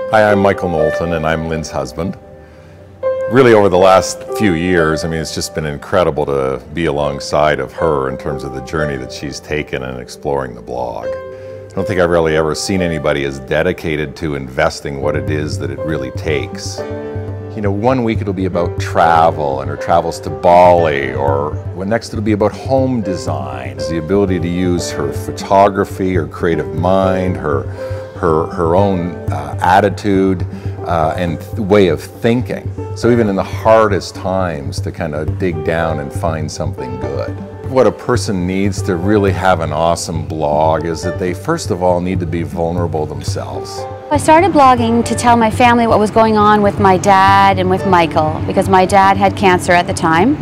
Hi, I'm Michael Knowlton, and I'm Lynn's husband. Really, over the last few years, it's just been incredible to be alongside of her in terms of the journey that she's taken in exploring the blog. I don't think I've really ever seen anybody as dedicated to investing what it is that it really takes. One week it'll be about travel and her travels to Bali, or next it'll be about home design. The ability to use her photography, her creative mind, her own attitude and way of thinking. So even in the hardest times, to kind of dig down and find something good. What a person needs to really have an awesome blog is that they first of all need to be vulnerable themselves. I started blogging to tell my family what was going on with my dad and with Michael, because my dad had cancer at the time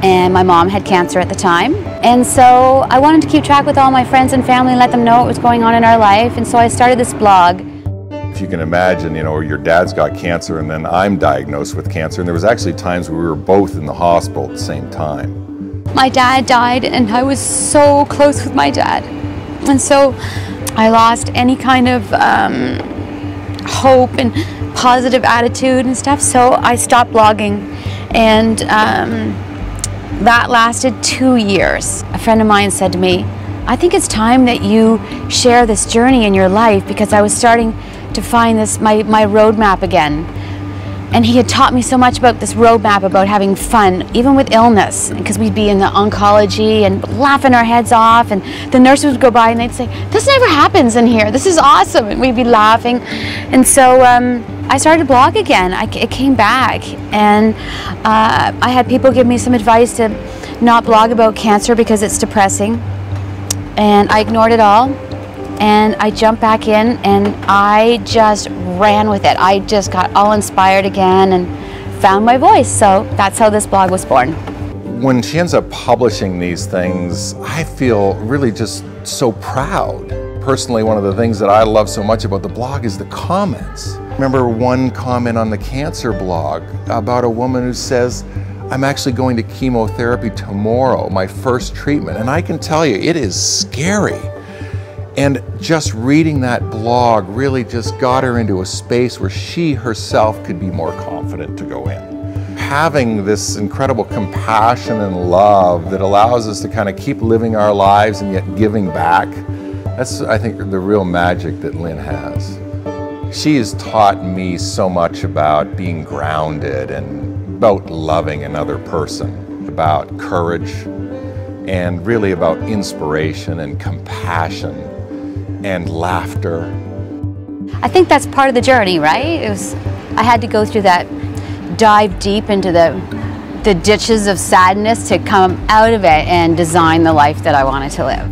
and my mom had cancer at the time. And so I wanted to keep track with all my friends and family and let them know what was going on in our life, and so I started this blog. If you can imagine, your dad's got cancer and then I'm diagnosed with cancer, and there was actually times where we were both in the hospital at the same time. My dad died and I was so close with my dad, and so I lost any kind of hope and positive attitude and stuff, so I stopped blogging, and that lasted 2 years. A friend of mine said to me, I think it's time that you share this journey in your life, because I was starting to find this my roadmap again. And he had taught me so much about this roadmap, about having fun, even with illness, because we'd be in the oncology and laughing our heads off, and the nurses would go by and they'd say, this never happens in here, this is awesome, and we'd be laughing. And so I started to blog again. It came back, and I had people give me some advice to not blog about cancer because it's depressing, and I ignored it all. And I jumped back in and I just ran with it. I just got all inspired again and found my voice. So that's how this blog was born. When she ends up publishing these things, I feel really just so proud. Personally, one of the things that I love so much about the blog is the comments. Remember one comment on the cancer blog about a woman who says, I'm actually going to chemotherapy tomorrow, my first treatment. And I can tell you, it is scary. And just reading that blog really just got her into a space where she herself could be more confident to go in. Having this incredible compassion and love that allows us to kind of keep living our lives and yet giving back, that's, I think, the real magic that Lynn has. She has taught me so much about being grounded and about loving another person, about courage, and really about inspiration and compassion and laughter. I think that's part of the journey, right? I had to go through that, dive deep into the ditches of sadness to come out of it and design the life that I wanted to live.